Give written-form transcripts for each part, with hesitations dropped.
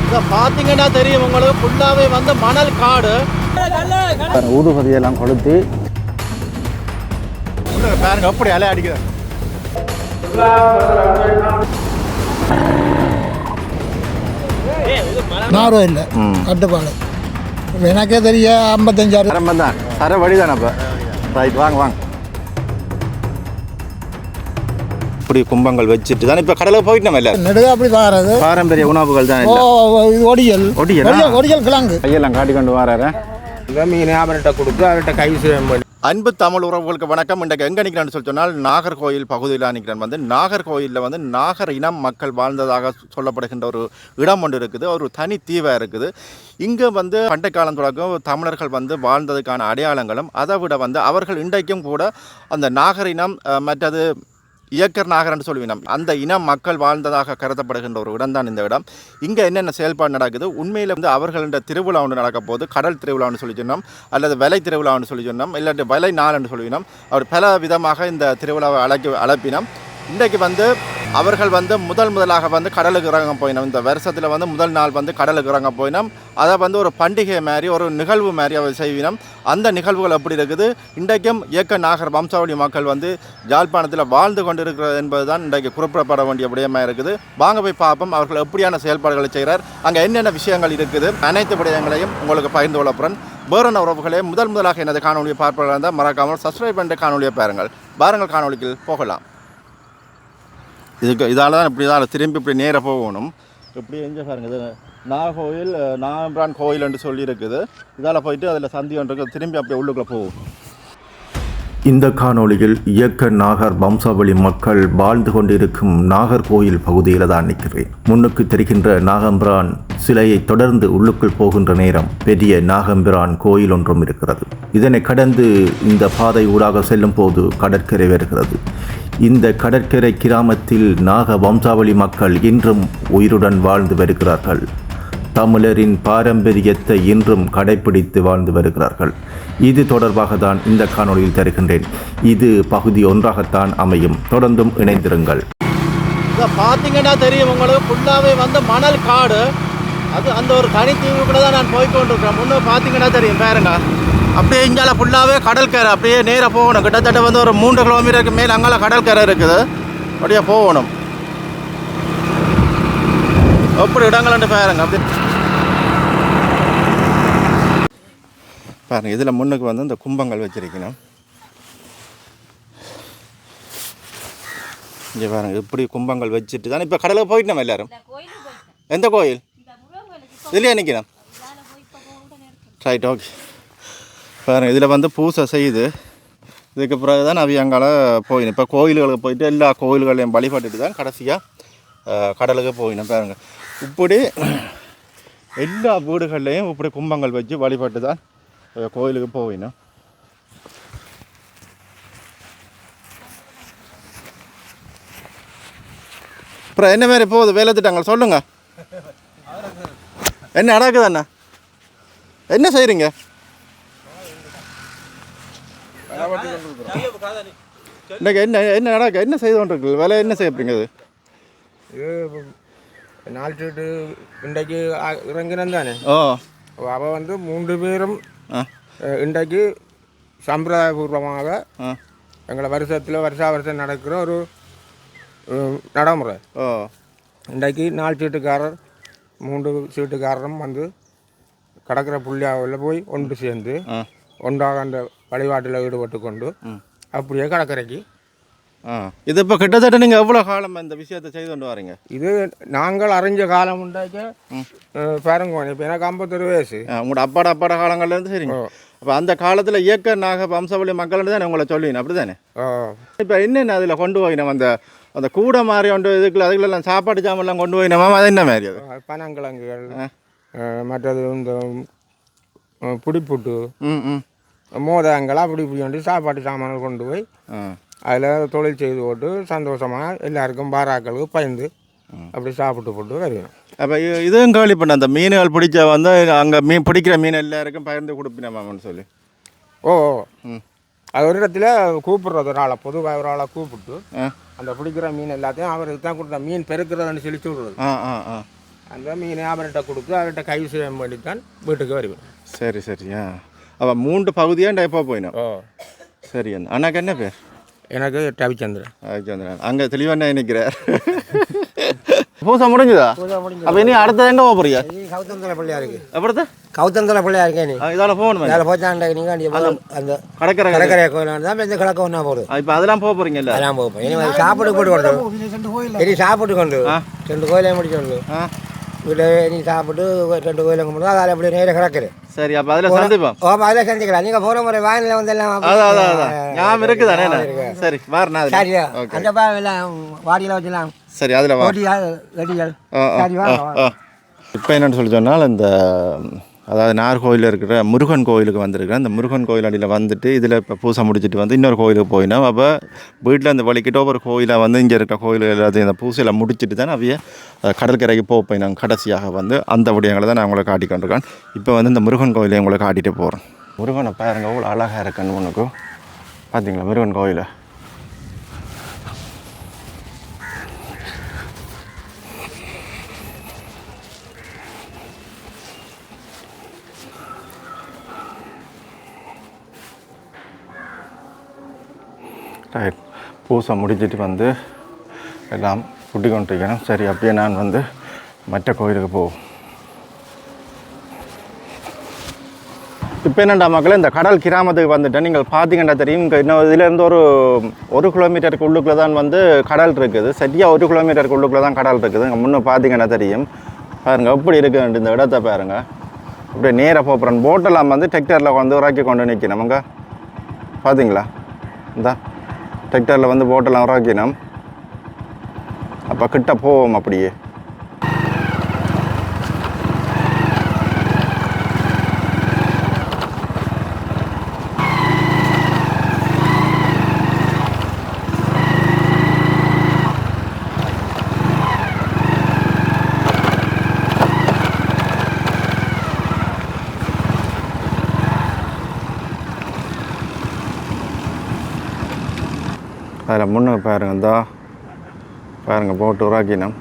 இதை பார்த்தீங்கன்னா தெரியும் உங்களுக்கு, ஃபுல்லாகவே வந்து மணல் காடு. ஊதுபதியெல்லாம் கொளுத்தி பாருங்க எப்படி அலை அடிக்குது. நாரும் இல்லை கட்டுப்பாடு. எனக்கே தெரிய 55 தான் சர வழிதானே. அப்போ ரைட், வாங்க வாங்க. இப்படி கும்பங்கள் வச்சுட்டு தான் இப்போ கடலுக்கு போயிட்டு நம்ம இல்லை நெடுக அப்படி வாரது பாரம்பரிய உணவுகள் தான். இது ஒடியல் ஒடியல் கிழங்கு கையெல்லாம் காட்டி கொண்டு வராரு. மீன் அவர்கிட்ட கொடுத்து அவர்கிட்ட கை செய்ய. அன்பு தமிழ் உறவுகளுக்கு வணக்கம். இன்றைக்கு எங்கே நிற்கிறேன்னு சொல்லி சொன்னால் நாகர்கோயில் பகுதியில் நிற்கிறேன். வந்து நாகர்கோயிலில் வந்து நாகர் இனம் மக்கள் வாழ்ந்ததாக சொல்லப்படுகின்ற ஒரு இடம் ஒன்று இருக்குது. ஒரு தனி தீவாக இருக்குது. இங்கே வந்து பண்டை காலம் தொடக்கம் தமிழர்கள் வந்து வாழ்ந்ததுக்கான அடையாளங்களும், அதை விட வந்து அவர்கள் இன்றைக்கும் கூட அந்த நாகர் இனம் மற்றது இயக்கர் நாகர்ன்னு சொல்லுவினம் அந்த இனம் மக்கள் வாழ்ந்ததாக கருதப்படுகின்ற ஒரு இடம் தான் இந்த இடம். இங்கே என்னென்ன செயல்பாடு நடக்குது, உண்மையில் வந்து அவர்கள திருவிழா ஒன்று நடக்க போது, கடல் திருவிழான்னு சொல்லி சொன்னோம், அல்லது விலை திருவிழான்னு சொல்லி சொன்னோம், இல்லாட்டி விலை நாள்னு சொல்லினோம். அவர் பல விதமாக இந்த திருவிழாவை அழைப்பினோம். இன்றைக்கு வந்து அவர்கள் வந்து முதலாக வந்து கடலுக்கு இறங்க போயினோம். இந்த வருஷத்தில் வந்து முதல் நாள் வந்து கடலுக்கு இறங்க போயினோம். அதை வந்து ஒரு பண்டிகை மாதிரி, ஒரு நிகழ்வு மாதிரி அவர் செய்வினோம். அந்த நிகழ்வுகள் எப்படி இருக்குது, இன்றைக்கும் இயக்க நாகர் வம்சாவளி மக்கள் வந்து யாழ்ப்பாணத்தில் வாழ்ந்து கொண்டு இருக்கிறது என்பது தான் இன்றைக்கு குறிப்பிடப்பட வேண்டிய விடயமாக இருக்குது. வாங்க போய் பார்ப்போம் அவர்கள் எப்படியான செயல்பாடுகளை செய்கிறார், அங்கே என்னென்ன விஷயங்கள் இருக்குது, அனைத்து விடயங்களையும் உங்களுக்கு பகிர்ந்து கொள்ளப்படுறேன். வேறான உறவுகளே முதலாக எனது காணொலியை பார்ப்பதாக இருந்தால் மறக்காமல் சப்ஸ்கிரைப் பண்ணிட்டு காணொலியை பாருங்கள் காணொலிக்கு போகலாம். இதால் தான் இப்படி தான் திரும்பி இப்படி நேராக போகணும். இப்படி எங்கே பாருங்க, இது நாகோயில் நாகம்பிரான் கோயில் என்று சொல்லி இருக்குது. இதால் போயிட்டு அதில் சந்தி ஒன்று இருக்குது, திரும்பி அப்படியே உள்ளுக்குள்ளே போகும். இந்த காணொளியில் இயக்க நாகர் வம்சாவளி மக்கள் வாழ்ந்து கொண்டிருக்கும் நாகர்கோயில் பகுதியில் தான் நிற்கிறேன். முன்னுக்கு தெரிகின்ற நாகம்பிரான் சிலையை தொடர்ந்து உள்ளுக்குள் போகின்ற நேரம் பெரிய நாகம்பிரான் கோயில் ஒன்றும் இருக்கிறது. இதனை கடந்து இந்த பாதை ஊடாக செல்லும் போது கடற்கரை வருகிறது. இந்த கடற்கரை கிராமத்தில் நாக வம்சாவளி மக்கள் இன்றும் உயிருடன் வாழ்ந்து வருகிறார்கள். தமிழரின் பாரம்பரியத்தை இன்றும் கடைபிடித்து வாழ்ந்து வருகிறார்கள். இது தொடர்பாக தான் இந்த காணொளியில் தருகின்றேன். இது பகுதி 1ஆகத்தான் அமையும். தொடர்ந்தும் இணைந்திருங்கள். இதை பார்த்தீங்கன்னா தெரியும் உங்களுக்கு, ஃபுல்லாகவே வந்து மணல் காடு. அது அந்த ஒரு தனித்தீவுக்குள்ள தான் நான் போய்கொண்டிருக்கிறேன். முன்னே பார்த்தீங்கன்னா தெரியும் பாருங்க, அப்படியே இங்கால ஃபுல்லாகவே கடற்கரை. அப்படியே நேராக போகணும். கிட்டத்தட்ட வந்து ஒரு 3 கிலோமீட்டருக்கு மேலே அங்கால கடற்கரை இருக்குது. அப்படியே போகணும். எப்படி இடங்கள்னு பாருங்க. அப்படி பாருங்க, இதில் முன்னுக்கு வந்து இந்த கும்பங்கள் வச்சிருக்கணும். இங்கே பாருங்க, இப்படி கும்பங்கள் வச்சுட்டு தான் இப்போ கடலுக்கு போயிட்டு நம்ம எல்லாரும். எந்த கோயில் இதுலேயே நிற்கணும். Right, okay. பாருங்க, இதில் வந்து பூசை செய்யுது. இதுக்கு பிறகு தான் அவியங்கால போயிடும். இப்போ கோயில்களுக்கு போயிட்டு எல்லா கோயில்களையும் வழிபட்டுட்டு தான் கடைசியாக கடலுக்கு போயிடும். பாருங்கள், இப்படி எல்லா வீடுகள்லேயும் இப்படி கும்பங்கள் வச்சு வழிபட்டு தான் கோயிலுக்கு போயிடும். அப்புறம் என்ன மாதிரி போகுது வேலை திட்டங்கள் சொல்லுங்கள். என்ன நடக்குது அண்ணா, என்ன செய்கிறீங்க? இன்றைக்கு என்ன நடக்க என்ன செய்து கொண்டிருக்கு வேலை, என்ன செய்யப்படுங்க? அது இது நாலு சீட்டு இன்றைக்கு இறங்கினேன் தானே. அவள் வந்து 3 பேரும் இன்றைக்கு சம்பிரதாயபூர்வமாக எங்களை வருஷம் நடக்கிற ஒரு நடைமுறை. இன்றைக்கு 4 சீட்டுக்காரர் 3 சீட்டுக்காரரும் வந்து கடற்கரை புள்ளியாவில் போய் ஒன்று சேர்ந்து ஒன்றாக அந்த வழிபாட்டில் ஈடுபட்டு கொண்டு அப்படியே கடற்கரைக்கு. இது இப்போ கிட்டத்தட்ட நீங்கள் எவ்வளோ காலம் இந்த விஷயத்தை செய்து கொண்டு வரீங்க? இது நாங்கள் அறிஞ்ச காலம் உண்டாக்க பாருங்க, இப்போ எனக்கு 51 வயசு. உங்களோட அப்பாட காலங்கள்லேருந்து சரிங்க. அப்போ அந்த காலத்தில் இயக்க நாக வம்சாவளி மக்கள் தானே உங்களை சொல்லுவீங்க, அப்படி தானே? இப்போ என்னென்ன அதில் கொண்டு போய் நம்ம அந்த கூடை மாதிரி ஒன்று இதுக்குள்ள அதுக்குள்ளெல்லாம் சாப்பாடு சாமெல்லாம் கொண்டு போய் நம்ம அது என்ன மாதிரி? அது பனங்கிழங்குகள், மற்றது இந்த புடிப்புட்டு மோதங்கள் அப்படி இப்படி வந்து சாப்பாட்டு சாமான்கள் கொண்டு போய் அதில் தொழில் செய்து போட்டு சந்தோஷமாக எல்லாருக்கும் பாராக்களுக்கு பயந்து அப்படி சாப்பிட்டு போட்டு வருவேன். அப்போ இதுவும் கேள்வி பண்ண அந்த மீன்கள் பிடிச்ச வந்து அங்கே பிடிக்கிற மீன் எல்லாருக்கும் பகிர்ந்து கொடுப்பினமான்னு சொல்லி. அது ஒரு இடத்துல கூப்பிட்றது ஒரு ஆளை, பொதுவாக ஒரு ஆளை கூப்பிட்டு அந்த பிடிக்கிற மீன் எல்லாத்தையும் அவருக்கு தான் கொடுத்தா மீன் பெருக்கிறதுன்னு சொல்லி சொல்கிறது. ஆ ஆ ஆ அந்த மீனை அவர்கிட்ட கொடுத்து அவர்கிட்ட கை செய்ய வேண்டித்தான் வீட்டுக்கு வருவேன். சரி சரியா. அவள் 3 பகுதியாக எப்போ போயினோம். ஓ சரி அண்ணாக்கு என்ன பேர்? எனக்கு ரவிச்சந்திரன். ரவிச்சந்திரன் அங்கே தெளிவாக நினைக்கிறார். பூசா முடிஞ்சுதா? அப்போ இனி அடுத்தது எங்கே போக போறியா? கௌதந்தல பிள்ளையா இருக்கு. அப்புறத்து கௌதந்தல பிள்ளையா இருக்கேன் நீ. இதால் போகணும். அதில் போச்சாண்ட நீங்கள் அந்த கடற்கரை கோயில் தான் இந்த கிழக்க ஒன்றா போகுது. இப்போ அதெல்லாம் போக போகிறீங்கல்ல? அதெல்லாம் போகும். இனி சாப்பிட்டு போட்டு கொண்டு இனி சாப்பிட்டு கொண்டு 2 கோயிலையும் முடிச்சு கொண்டு வீட்டை நீ சாப்பிட்டு 2 கோயிலும் கும்பிட்டு அதில் அப்படி நேரம் கிடக்குது. சரி அப்போ அதில் சந்திப்போம். ஓ அதில் செஞ்சுக்கலாம். நீங்கள் போகிற முறை வானிலை வந்து எல்லாம் ஞாபகம் இருக்குதானே? சரி வாரணா. சரியா அந்த எல்லாம் வாடியில் வச்சுலாம். சரி அதில் வா. வெட்டிகள். இப்போ என்னென்னு சொல்லி சொன்னால் இந்த அதாவது நாகர்கோயிலில் இருக்கிற முருகன் கோயிலுக்கு வந்திருக்கிறேன். அந்த முருகன் கோயில் அடியில் வந்துட்டு இதில் இப்போ பூசை முடிச்சுட்டு வந்து இன்னொரு கோயிலுக்கு போயினோம். அப்போ வீட்டில் அந்த வலிக்கிட்ட ஒரு கோயிலை வந்து இங்கே இருக்கிற கோயில் எல்லாத்தையும் இந்த பூசையில் முடிச்சுட்டு தான் அவைய கடற்கரைக்கு போயினோம். கடைசியாக வந்து அந்த விடயங்களை தான் நான் உங்களை காட்டிக்கொண்டிருக்கேன். இப்போ வந்து இந்த முருகன் கோயிலை உங்களை காட்டிகிட்டு போகிறேன். முருகனை பாருங்க அவ்வளோ அழகாக இருக்குன்னு உனக்கு பார்த்தீங்களா முருகன் கோயிலை? ரைட் பூசை முடிச்சுட்டு வந்து எல்லாம் குட்டி கொண்டிருக்கணும். சரி அப்படியே நான் வந்து மற்ற கோயிலுக்கு போவோம். இப்போ என்னண்டா மக்களே இந்த கடல் கிராமத்துக்கு வந்துட்டேன். நீங்கள் பார்த்தீங்கன்னா தெரியும் இங்கே இன்னும் இதிலேருந்து ஒரு கிலோமீட்டருக்கு உள்ளுக்குள்ளே தான் வந்து கடல் இருக்குது. சரியாக 1 கிலோமீட்டருக்கு உள்ளுக்குள்ளே தான் கடல் இருக்குது. இங்கே முன்னே பார்த்தீங்கன்னா தெரியும். பாருங்கள் எப்படி இருக்குது இந்த இடத்த பாருங்கள். அப்படியே நேராக போகிறேன். போட்டெல்லாம் வந்து டிராக்டரில் வந்து இறக்கி கொண்டு நிற்கணும். அங்கே பார்த்தீங்களா இந்த டிராக்டரில் வந்து போட்டெல்லாம் இறக்கினோம். அப்போ கிட்ட போவோம் அப்படியே. அதில் முன்னுக்கு பாருங்கள் இந்தா பாருங்கள் போட்டு உருவாக்கினோம்.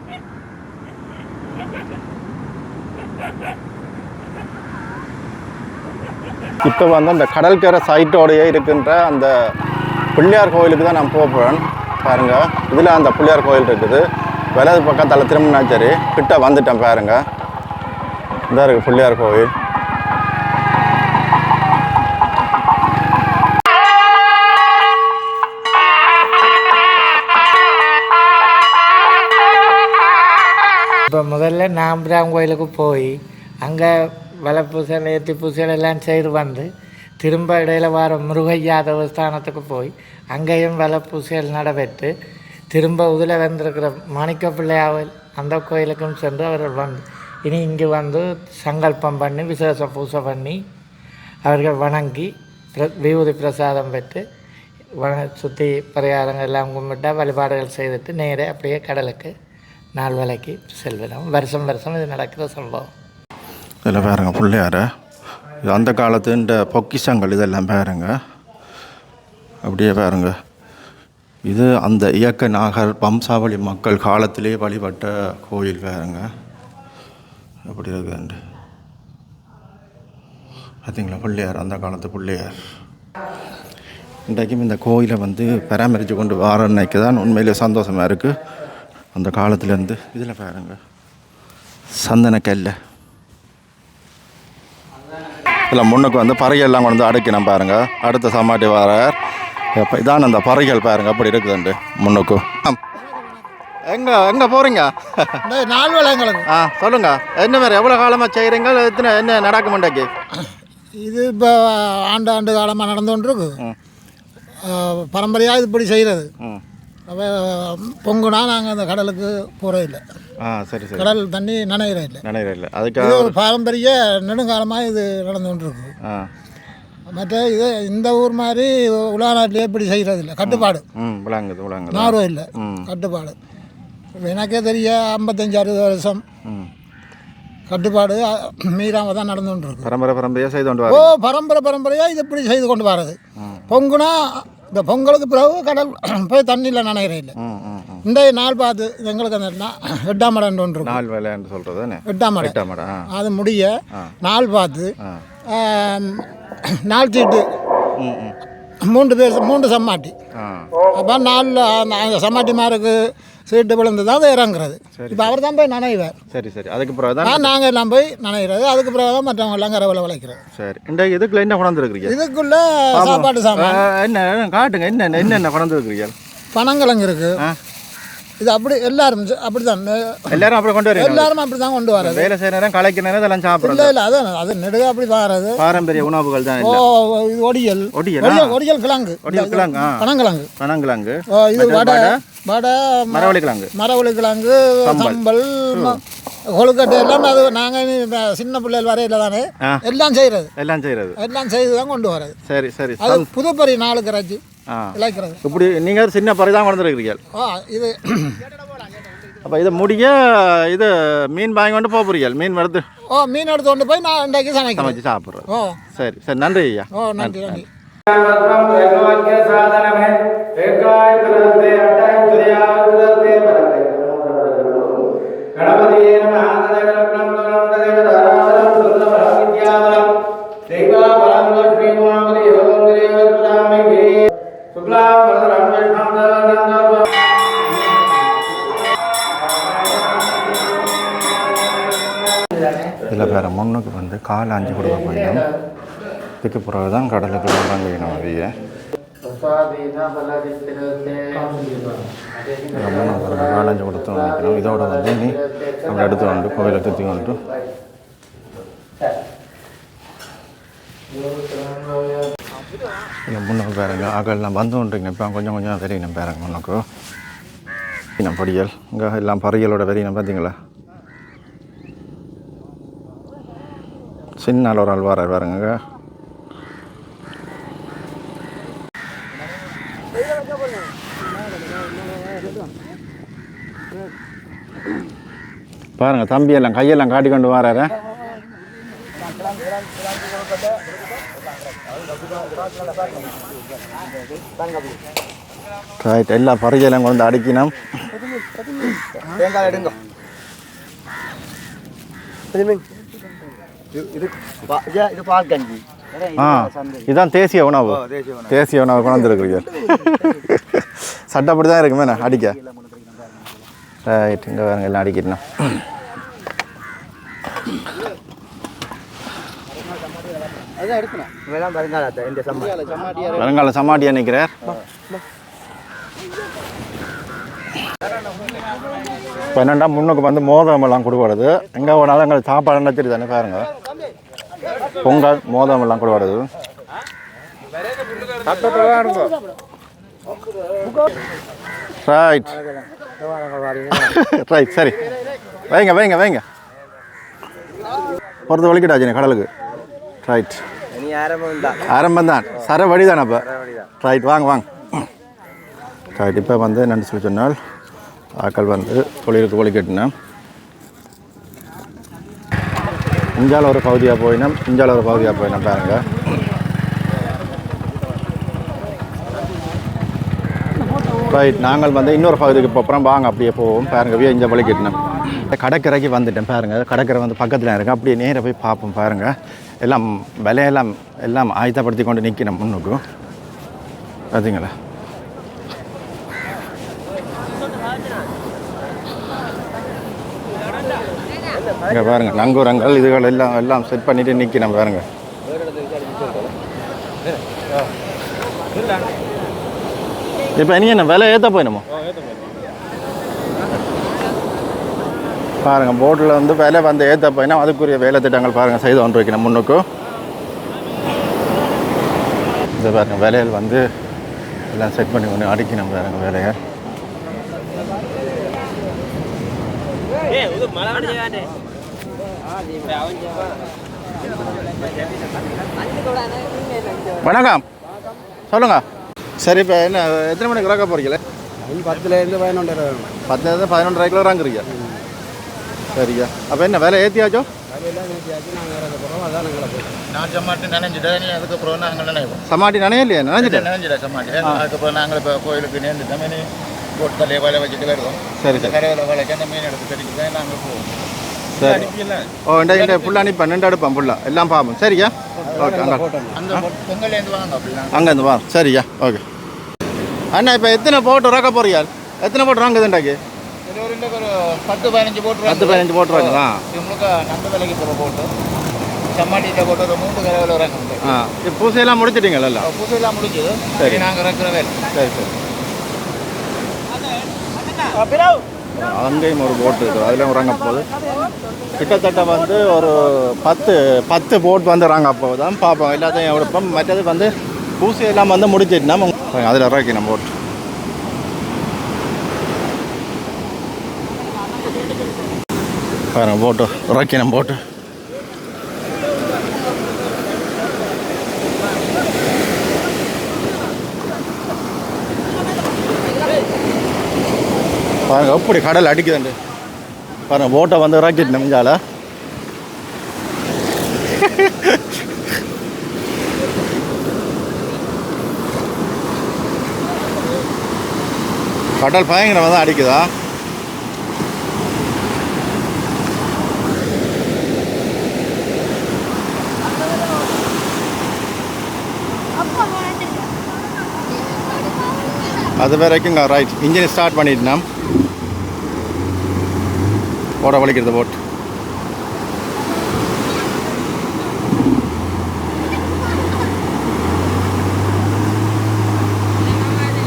இப்போ வந்து அந்த கடற்கரை சைட்டோடையே இருக்கின்ற அந்த பிள்ளையார் கோயிலுக்கு தான் நான் போகிறேன். பாருங்கள் இதில் அந்த பிள்ளையார் கோயில் இருக்குது. வலது பக்கத்தில் திரும்பினா சரி கிட்ட வந்துட்டேன். பாருங்கள் இதாக இருக்குது பிள்ளையார் கோயில். இப்போ முதல்ல நாம்பிராம் கோயிலுக்கு போய் அங்கே வலை பூசை நேர்த்தி பூசைகள் எல்லாம் செய்து வந்து திரும்ப இடையில வர முருகையா தேவஸ்தானத்துக்கு போய் அங்கேயும் வலை பூசைகள் நடைபெற்று திரும்ப இதில் வந்திருக்கிற மாணிக்க பிள்ளையாவில் அந்த கோயிலுக்கும் சென்று அவர்கள் வந்து இனி இங்கே வந்து சங்கல்பம் பண்ணி விசேஷ பூசை பண்ணி அவர்கள் வணங்கி விபூதி பிரசாதம் பெற்று சுற்றி பரிகாரங்கள் எல்லாம் கும்பிட்டு வழிபாடுகள் செய்துட்டு நேரே அப்படியே கடலுக்கு 4 வேளைக்கு செல்வினோம். வருஷம் இது நடக்கிற சம்பவம். இதில் பாருங்க பிள்ளையார அந்த காலத்துன்ற பொக்கிஷங்கள் இதெல்லாம் பாருங்க. அப்படியே பாருங்க இது அந்த இயக்க நாகர் வம்சாவளி மக்கள் காலத்திலே வழிபட்ட கோயில் பாருங்க. எப்படி இருக்குண்டு பார்த்தீங்களா? பிள்ளையார் அந்த காலத்து பிள்ளையார். இன்றைக்கும் இந்த கோயிலை வந்து பராமரித்து கொண்டு வர அன்னைக்கு தான் உண்மையிலே சந்தோஷமாக இருக்குது. அந்த காலத்துலேருந்து இதில் பாருங்க சந்தனக்கல்ல இதில் முன்னுக்கு வந்து பறைகள்லாம் கொண்டு வந்து அடைக்கணும் பாருங்கள். அடுத்த சமாட்டி வரார். இப்போ இதான் அந்த பறைகள் பாருங்கள் அப்படி இருக்குதுண்டு முன்னுக்கு. எங்கே போகிறீங்க? 4 வேளைங்களுக்கு. சொல்லுங்கள் என்ன வேறு எவ்வளோ காலமாக செய்கிறீங்க? என்ன நடக்கும் இன்றைக்கு? இது இப்போ ஆண்டு காலமாக நடந்து கொண்டிருக்கு. பரம்பரையாக இப்படி செய்கிறது. பொங்குனா நாங்கள் அந்த கடலுக்கு போகிறே இல்லை. சரி சரி. கடல் தண்ணி நனைகிறே இல்லை. அதுக்கு இது ஒரு பாரம்பரிய நெடுங்காலமாக இது நடந்து கொண்டிருக்கு. மற்ற இது இந்த ஊர் மாதிரி உலகநாட்டிலே இப்படி செய்கிறது இல்லை. கட்டுப்பாடு நார்வே இல்லை கட்டுப்பாடு. எனக்கே தெரிய 55-60 வருஷம் கட்டுப்பாடு மீறாமல் தான் நடந்து கொண்டிருக்கு. பரம்பரையாக செய்து கொண்டு பரம்பரையாக இது இப்படி செய்து கொண்டு வர்றது. பொங்குனா இந்த பொங்கலுக்கு பிறகு கடல் போய் தண்ணியில் நனைகிறே இல்லை. இந்த நாள் பார்த்து எங்களுக்கு அந்த 8ஆம் மடம் ஒன்று இருக்கும். நாள் வேலைன்னு சொல்கிறது 8ஆம் மடம் அது முடிய நாள் பார்த்து நாள் சீட்டு 3 சம்மாட்டி. அப்போ நாலில் சம்மாட்டி மாருக்கு சீட்டு விழுந்து தான் இறங்குறது. இப்போ அவர் தான் போய் நனைவார். சரி சரி. அதுக்கு பிறகு தான் நாங்கள் எல்லாம் போய் நனைகிறது. அதுக்கு பிறகு தான் மற்றவங்க எல்லாம் கரவில் விளைக்கிறது. சரி. இந்த இதுக்குள்ள என்ன கொண்டாந்துருக்கிறீங்க? இதுக்குள்ள சாப்பாடு சாமான் என்ன காட்டுங்க. என்னென்ன கொண்டாந்துருக்கிறீங்க? பனங்கிழங்கு இருக்குது. இது அப்படி எல்லாரும் அப்படி தான் எல்லாரும் அப்படி கொண்டு வரீங்க? எல்லாரும் அப்படி தான் கொண்டு வரது. வேலை செய்கிற நேரம் கலைக்கிற நேரம் இதெல்லாம் சாப்பிட்றது? இல்லை இல்லை, அதான் அது நெடுக அப்படி வர்றது பாரம்பரிய உணவுகள் தான். இது ஒடியல் கிழங்கு, பனங்கிழங்கு, பனங்கிழங்கு, இது வடை, மரவள்ளி கிழங்கு, சம்பல், கொழுக்கட்டை எல்லாம். அது நாங்கள் சின்ன பிள்ளைகள் வரையில தானே எல்லாம் செய்து தான் கொண்டு வரது. சரி சரி. அது புதுப்பறி 4 கரைச்சி இழைக்கிறது. இப்படி நீங்கள் சின்ன பறி தான் கொண்டுருக்கிறீங்க. இது அப்போ இதை முடிய இது மீன் வாங்கி கொண்டு போகிறீங்க? மீன் எடுத்து மீன் எடுத்து கொண்டு போய் நான் இன்றைக்கு சமைச்சு சாப்பிட்றேன். சரி சரி. நன்றி ஐயா. நன்றி நன்றி. இதில் வேறு முன்னுக்கு வந்து கால் 5 கொடுக்க போயிடும். இதுக்கு பிறகு தான் கடலுக்கு இறங்கணும். அவைய கால் 5 கொடுத்து நினைக்கணும். இதோட வந்து நீ அப்படி எடுத்து கொண்டு கோவிலை சுற்றி கொண்டு இல்லை முன்னுக்கு பாருங்க. ஆகலாம் வந்து கொண்டுங்க. இப்போ கொஞ்சம் கொஞ்சம் தெரியணும் பாருங்க. முன்னுக்கு இன்னும் படியல் இங்கே எல்லாம் பறியலோட வெறியினம் பார்த்தீங்களா? சின்ன ஒரு ஆள் வர பாருங்க. பாருங்க தம்பியெல்லாம் கையெல்லாம் காட்டி கொண்டு வராரு. ரைட். எல்லா பறவையெல்லாம் கொண்டு அடிக்கணும். இதுதான் தேசிய உணவு. தேசிய உணவு கொண்டுருக்கிறீங்க. சட்டப்படி தான் இருக்குமே அடிக்க. ரைட். இங்கே வேறு எல்லாம் அடிக்கணும். வருங்கால சமாட்டியா நிற்கிறார். இப்போ என்னென்னா முன்னுக்கு வந்து மோதமெல்லாம் கொடுக்கறது. எங்கே போனாலும் எங்களுக்கு சாப்பாடு தெரியுது தானே பாருங்க. பொங்கல் மோதமெல்லாம் கொடுக்கறது. Right right. சரி வைங்க வைங்க வைங்க. பொறுத்து வலிக்கிட்டாச்சு கடலுக்கு. ரைட். ஆரம்பம் தான். சர வழி தானே அப்போ. ரைட். வாங்க வாங்க. ரைட். இப்போ வந்து என்னென்னு சொல்லி சொன்னால் ஆக்கள் வந்து தொழிலுக்கு ஒழிக்கட்டினா இஞ்சால ஒரு பகுதியாக போயினோம், இஞ்சால ஒரு பகுதியாக போயினோம் பாருங்க. ரைட். நாங்கள் வந்து இன்னொரு பகுதிக்கு போகிறோம். வாங்க அப்படியே போவோம் பாருங்க. இஞ்சா ஒழிக்கட்டினோம். கடற்கரைக்கு வந்துட்டேன் பாருங்க. கடற்கரை வந்து பக்கத்தில் இருக்குது. அப்படியே நேராக போய் பார்ப்போம் பாருங்க. எல்லாம் விலையெல்லாம் எல்லாம் ஆயத்தப்படுத்தி கொண்டு நிற்கணும் முன்னுக்கு. பார்த்தீங்களா? இங்கே பாருங்கள் நங்கூரங்கள் இதுகள் எல்லாம் எல்லாம் செட் பண்ணிவிட்டு நிற்கணும் பாருங்க. இப்போ நீ என்ன விலை ஏற்ற போயிடுமோ பாருங்கள். போட்டில் வந்து விலை வந்து ஏற்ற போயினா அதுக்குரிய வேலை திட்டங்கள் பாருங்கள் செய்து கொண்டு வைக்கணும் முன்னுக்கு. இதை பாருங்கள் விலையில் வந்து எல்லாம் செட் பண்ணி கொண்டு அடிக்கணும் பாருங்க வேலையை. வணக்கம். சொல்லுங்க. சரி. இப்போ என்ன எத்தனை மணிக்கு இறக்க போகிறீங்களே? 10லேருந்து 11. 10லேருந்து 11:30 இறங்குறீங்க. சரியா அப்போ என்ன விலை ஏற்றியாச்சோ? நான் சமாட்டி நினைஞ்சிட்டேன், அதுக்கப்புறம் நாங்கள் நினைப்போம். சமாட்டி நினையிலையே? நினைச்சிட்டேன். நினைஞ்சிட்டேன் சமாட்டி. அதுக்கப்புறம் நாங்கள் இப்போ கோயிலுக்கு நேர்ந்துட்டோம், மீன் போட்டு தலையை வலை வச்சுட்டு வருவோம். சரி சரி. கரையில் வலைக்கு அந்த மீன் எடுத்து கட்டிட்டு தான் நாங்கள் போவோம். சரி. ஓ இந்த ஃபுல்லாக அனுப்பி 12 எடுப்பேன் ஃபுல்லாக எல்லாம் பார்ப்போம். சரியா? ஓகே. அந்த பொங்கலேருந்து வாங்க அப்படின்னா அங்கேருந்து வா. சரியா? ஓகே அண்ணா. இப்போ எத்தனை போட்டு இறக்க போறியா? எத்தனை போட்டு வாங்குதுண்டாக்கி? ஒரு 10-15 போட்டு 10-15 போட்டு வாங்குதா? இவங்களுக்கு நம்ப விலைக்கு போகிற போட்டு சம்மாட்டியில் போட்டு ஒரு 3 கரையில் இறக்குது. இப்போ பூசையெல்லாம் முடிச்சிட்டீங்களா? பூசையெல்லாம் முடிஞ்சது. சரி. நாங்கள் இறக்குற வேலை. சரி சரி. அங்கேயும் ஒரு போட்டு இருக்குது, அதில் இறங்க போகுது. கிட்டத்தட்ட வந்து ஒரு 10 போட் வந்து இறங்க போகுது தான் பார்ப்போம். எல்லாத்தையும் எடுப்போம். மற்றது வந்து பூசையெல்லாம் வந்து முடிச்சிட்டுனா அதில் இறக்கணும் போட்டு. பாருங்க போட்டு இறக்கணும் போட்டு. பாருங்க எப்படி கடல் அடிக்குதுண்டு. பாருங்க போட்டை வந்து இறக்கிட்டு நெஞ்சால. கடல் பயங்கரமாக தான் அடிக்குதா? அது வரைக்கும் ரைட் இன்ஜின் ஸ்டார்ட் பண்ணிட்டுனா ஓட வலிக்கிறது போட்டு.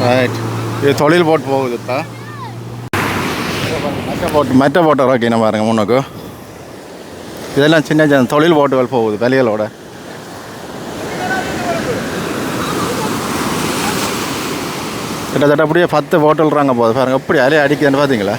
ரைட் இது தொழில் போட்டு போகுது. இப்போ மெட்ட போட்டு ஓகேண்ணா பாருங்க முன்னுக்கு. இதெல்லாம் சின்ன சின்ன தொழில் போட்டுகள் போகுது வெளிகளோட. கிட்டத்தட்ட அப்படியே 10 போட்டுறாங்க போகுது. பாருங்க எப்படி அலையை அடிக்குதுன்னு பார்த்தீங்களா?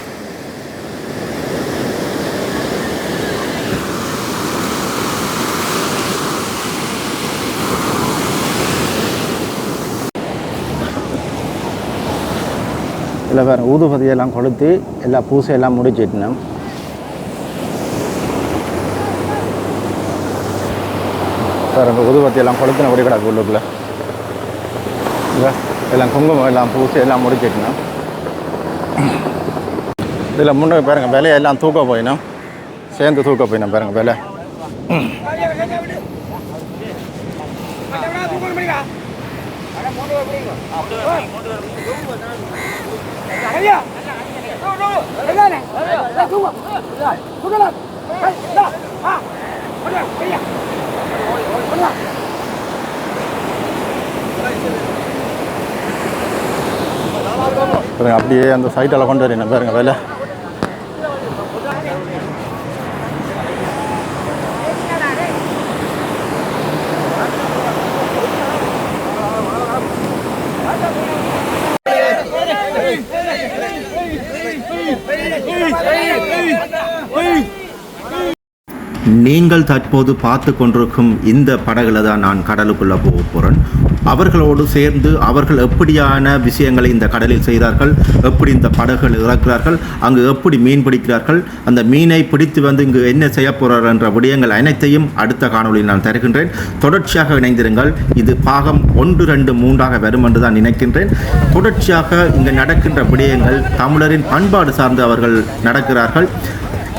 இல்லை பாருங்க ஊதுபதியெல்லாம் கொளுத்தி எல்லா பூசையெல்லாம் முடிச்சிட்டோம். பாருங்க ஊதுபத்தியெல்லாம் கொளுத்தின அப்படி கிடக்கு உள்ளுக்குள்ள. இல்லை எல்லாம் குங்குமம் எல்லாம் பூசி எல்லாம் முடிச்சிட்டோம். இதில் முன்னே பாருங்கள் விலையெல்லாம் தூக்க போயினோம், சேர்ந்து தூக்க போயினோம். பாருங்கள் விலை அப்படியே அந்த சைட்டில் கொண்டு வரீங்க. பாருங்க வேலை நீங்கள் தற்போது பார்த்து கொண்டிருக்கும் இந்த படகுல தான் நான் கடலுக்குள்ளே போக போகிறேன். அவர்களோடு சேர்ந்து அவர்கள் எப்படியான விஷயங்களை இந்த கடலில் செய்கிறார்கள், எப்படி இந்த படகுகள் இறக்கிறார்கள், அங்கு எப்படி மீன் பிடிக்கிறார்கள், அந்த மீனை பிடித்து வந்து இங்கு என்ன செய்ய போகிறார்கள் என்ற விடயங்கள் அனைத்தையும் அடுத்த காணொலியில் நான் தருகின்றேன். தொடர்ச்சியாக இணைந்திருங்கள். இது பாகம் 1, 2, 3 வரும் என்று தான் நினைக்கின்றேன். தொடர்ச்சியாக இங்கு நடக்கின்ற விடயங்கள் தமிழரின் பண்பாடு சார்ந்து அவர்கள் நடக்கிறார்கள்.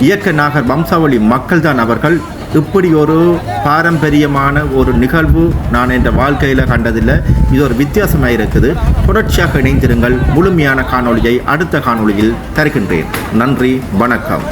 இயக்க நாகர் வம்சாவளி மக்கள் தான் அவர்கள். இப்படி ஒரு பாரம்பரியமான ஒரு நிகழ்வு நான் என்ற வாழ்க்கையில் கண்டதில்லை. இது ஒரு வித்தியாசமாக இருக்குது. தொடர்ச்சியாக இணைந்திருங்கள். முழுமையான காணொளியை அடுத்த காணொளியில் தருகின்றேன். நன்றி, வணக்கம்.